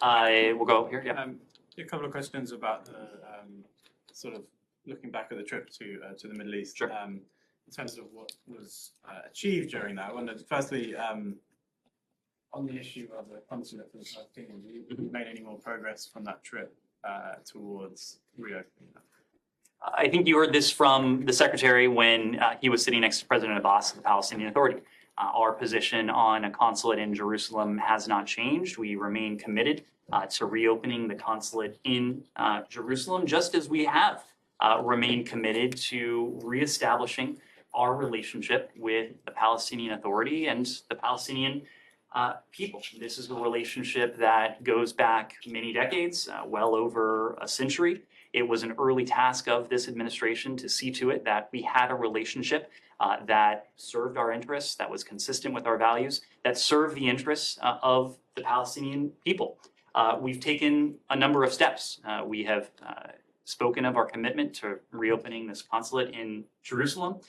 We'll go here. Yeah. A couple of questions about the sort of looking back at the trip to the Middle East. Sure. In terms of what was achieved during that. I wondered, firstly, on the issue of the consulate for the Palestinians, have you made any more progress from that trip towards reopening that? I think you heard this from the Secretary when he was sitting next to President Abbas of the Palestinian Authority. Our position on a consulate in Jerusalem has not changed. We remain committed to reopening the consulate in Jerusalem, just as we have remained committed to reestablishing our relationship with the Palestinian Authority and the Palestinian people. This is a relationship that goes back many decades, well over a century. It was an early task of this administration to see to it that we had a relationship that served our interests, that was consistent with our values, that served the interests of the Palestinian people. We've taken a number of steps. We have spoken of our commitment to reopening this consulate in Jerusalem.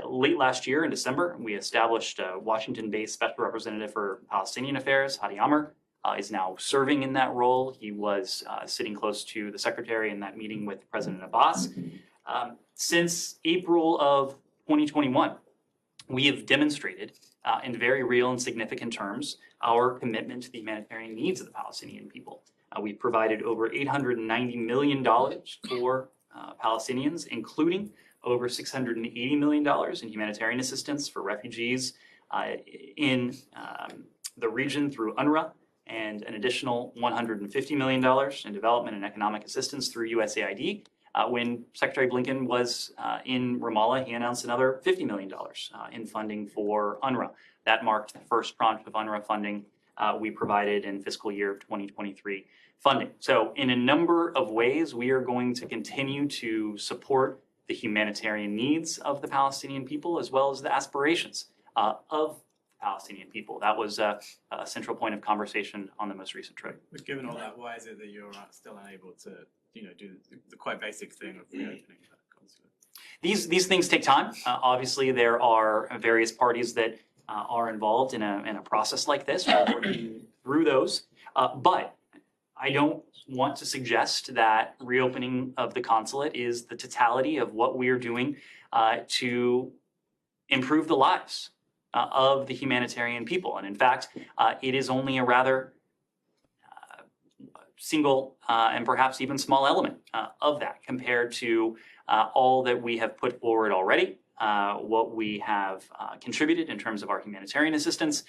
Late last year in December, we established a Washington-based special representative for Palestinian affairs, Hadi Amr, is now serving in that role. He was sitting close to the Secretary in that meeting with President Abbas. Since April of 2021, we have demonstrated in very real and significant terms our commitment to the humanitarian needs of the Palestinian people. We've provided over $890 million for Palestinians, including over $680 million in humanitarian assistance for refugees in the region through UNRWA, and an additional $150 million in development and economic assistance through USAID. When Secretary Blinken was in Ramallah, he announced another $50 million in funding for UNRWA. That marked the first tranche of UNRWA funding we provided in fiscal year 2023 funding. So in a number of ways, we are going to continue to support the humanitarian needs of the Palestinian people, as well as the aspirations of Palestinian people. That was a central point of conversation on the most recent trip. But given all that, why is it that you're still unable to, do the quite basic thing of reopening that consulate? These things take time. Obviously, there are various parties that are involved in a process like this. We're working through those, but I don't want to suggest that reopening of the consulate is the totality of what we're doing to improve the lives of the humanitarian people. And in fact, it is only a rather single and perhaps even small element of that compared to all that we have put forward already, what we have contributed in terms of our humanitarian assistance,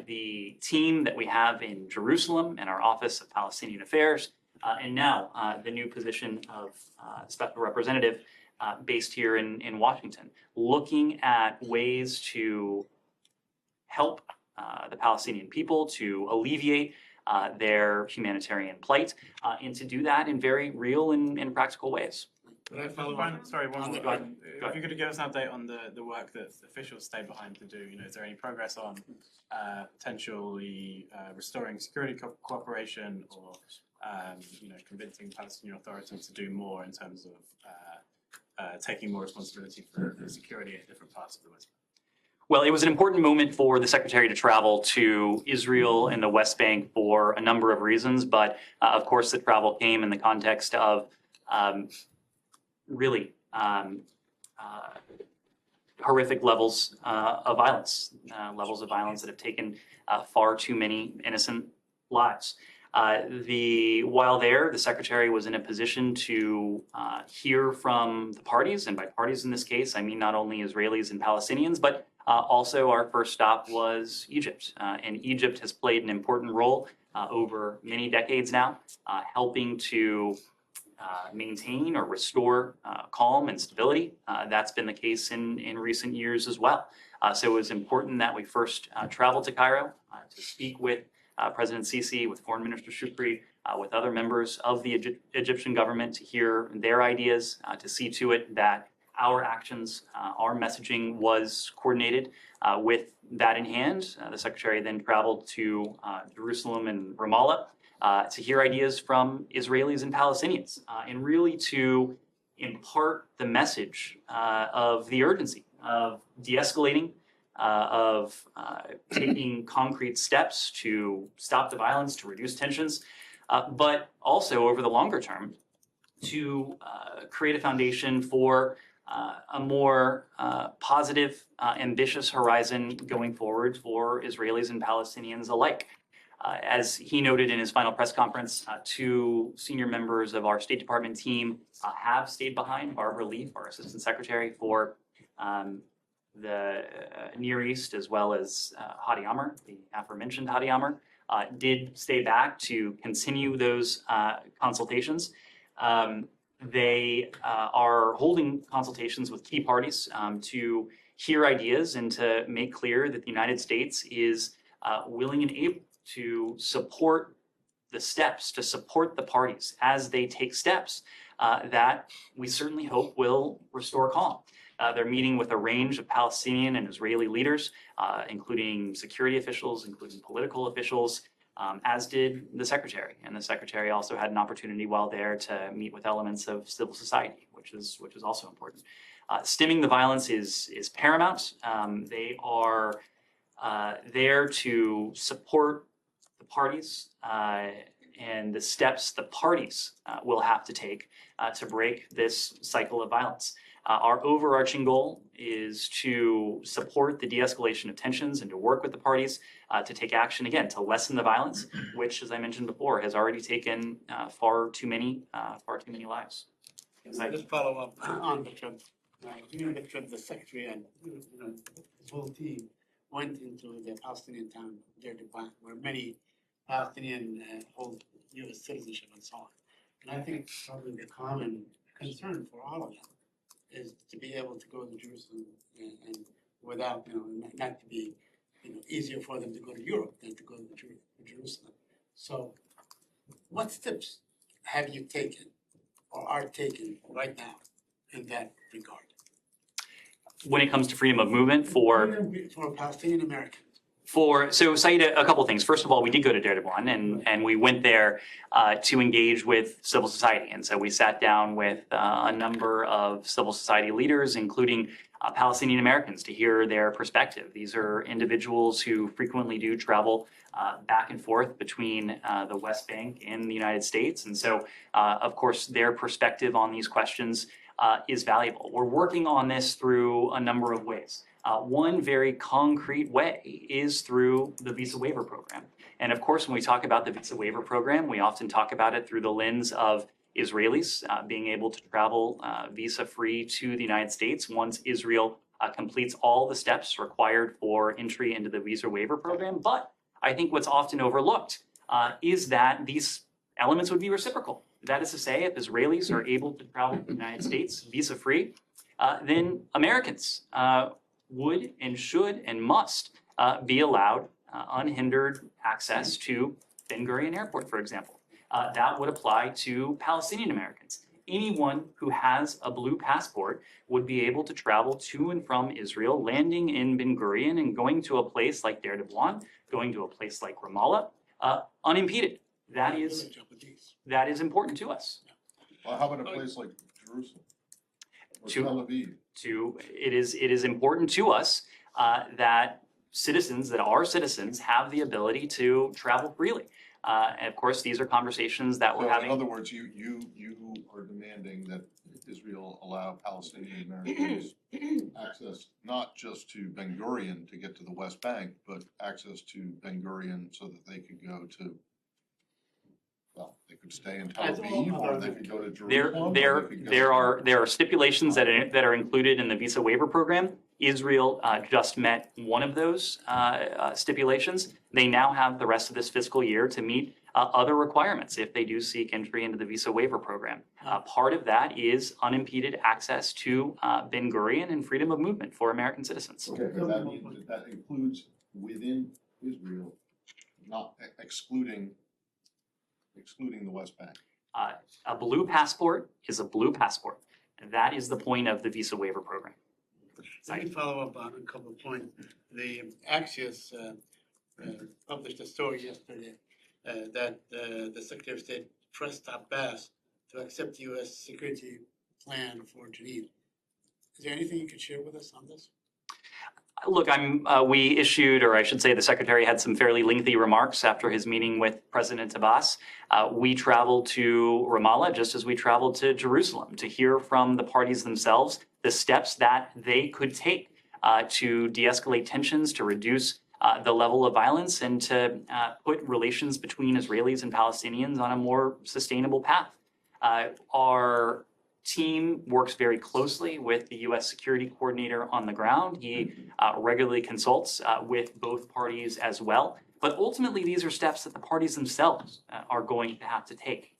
the team that we have in Jerusalem and our Office of Palestinian Affairs, and now the new position of Special Representative based here in Washington, looking at ways to help the Palestinian people to alleviate their humanitarian plight, and to do that in very real and practical ways. Could I follow on? Sorry, one more. If you could give us an update on the work that officials stay behind to do. Is there any progress on potentially restoring security cooperation, or convincing Palestinian authorities to do more in terms of taking more responsibility for security in different parts of the West Bank? Well, it was an important moment for the Secretary to travel to Israel and the West Bank for a number of reasons, but of course the travel came in the context of really horrific levels of violence, that have taken far too many innocent lives. While there, the Secretary was in a position to hear from the parties, and by parties in this case, I mean not only Israelis and Palestinians, but also our first stop was Egypt. And Egypt has played an important role over many decades now, helping to maintain or restore calm and stability. That's been the case in recent years as well. So it was important that we first traveled to Cairo to speak with President Sisi, with Foreign Minister Shukri, with other members of the Egyptian government to hear their ideas, to see to it that our actions, our messaging was coordinated with that in hand. The Secretary then traveled to Jerusalem and Ramallah to hear ideas from Israelis and Palestinians, and really to impart the message of the urgency of de-escalating of taking concrete steps to stop the violence, to reduce tensions, but also over the longer term to create a foundation for a more positive, ambitious horizon going forward for Israelis and Palestinians alike. As he noted in his final press conference, two senior members of our State Department team have stayed behind. Barbara Leaf, our Assistant Secretary for the Near East, as well as Hadi Amr, the aforementioned Hadi Amr, did stay back to continue those consultations. They are holding consultations with key parties to hear ideas and to make clear that the United States is willing and able to support the steps, to support the parties as they take steps that we certainly hope will restore calm. They're meeting with a range of Palestinian and Israeli leaders, including security officials, including political officials, as did the Secretary. And the Secretary also had an opportunity while there to meet with elements of civil society, which is also important. Stemming the violence is paramount. They are there to support the parties and the steps the parties will have to take to break this cycle of violence. Our overarching goal is to support the de-escalation of tensions and to work with the parties to take action, again, to lessen the violence, which, as I mentioned before, has already taken far too many lives. Just follow up on the trip. During the trip, the Secretary and his whole team went into the Palestinian town, Deir Dibban, where many Palestinian hold U.S. citizenship and so on. And I think probably the common concern for all of them is to be able to go to Jerusalem and without, not to be, easier for them to go to Europe than to go to Jerusalem. So what steps have you taken or are taken right now in that regard? When it comes to freedom of movement for Palestinian Americans. So Saeed, a couple things. First of all, we did go to Deir Dibban and we went there to engage with civil society. And so we sat down with a number of civil society leaders, including Palestinian Americans, to hear their perspective. These are individuals who frequently do travel back and forth between the West Bank and the United States. And so, of course, their perspective on these questions is valuable. We're working on this through a number of ways. One very concrete way is through the visa waiver program. And of course, when we talk about the visa waiver program, we often talk about it through the lens of Israelis being able to travel visa-free to the United States once Israel completes all the steps required for entry into the visa waiver program. But I think what's often overlooked is that these elements would be reciprocal. That is to say, if Israelis are able to travel to the United States visa-free, then Americans would and should and must be allowed unhindered access to Ben Gurion Airport, for example. That would apply to Palestinian Americans. Anyone who has a blue passport would be able to travel to and from Israel, landing in Ben Gurion and going to a place like Deir Dibban, going to a place like Ramallah, unimpeded. That is important to us. Well, how about a place like Jerusalem or Tel Aviv? It is important to us that citizens have the ability to travel freely. And of course, these are conversations that we're having. In other words, you are demanding that Israel allow Palestinian Americans access not just to Ben Gurion to get to the West Bank, but access to Ben Gurion so that they could go to, well, they could stay in Tel Aviv or they could go to Jerusalem. There are stipulations that are included in the visa waiver program. Israel just met one of those stipulations. They now have the rest of this fiscal year to meet other requirements if they do seek entry into the visa waiver program. Part of that is unimpeded access to Ben Gurion and freedom of movement for American citizens. Okay, but that means that includes within Israel, not excluding the West Bank. A blue passport is a blue passport. That is the point of the visa waiver program. Let me follow up on a couple of points. The Axios published a story yesterday that the Secretary of State pressed Abbas to accept the U.S. security plan for Geneva. Is there anything you could share with us on this? Look, we issued, or I should say the secretary had some fairly lengthy remarks after his meeting with President Abbas. We traveled to Ramallah just as we traveled to Jerusalem to hear from the parties themselves the steps that they could take to de-escalate tensions, to reduce the level of violence, and to put relations between Israelis and Palestinians on a more sustainable path. Our team works very closely with the U.S. security coordinator on the ground. He regularly consults with both parties as well. But ultimately, these are steps that the parties themselves are going to have to take.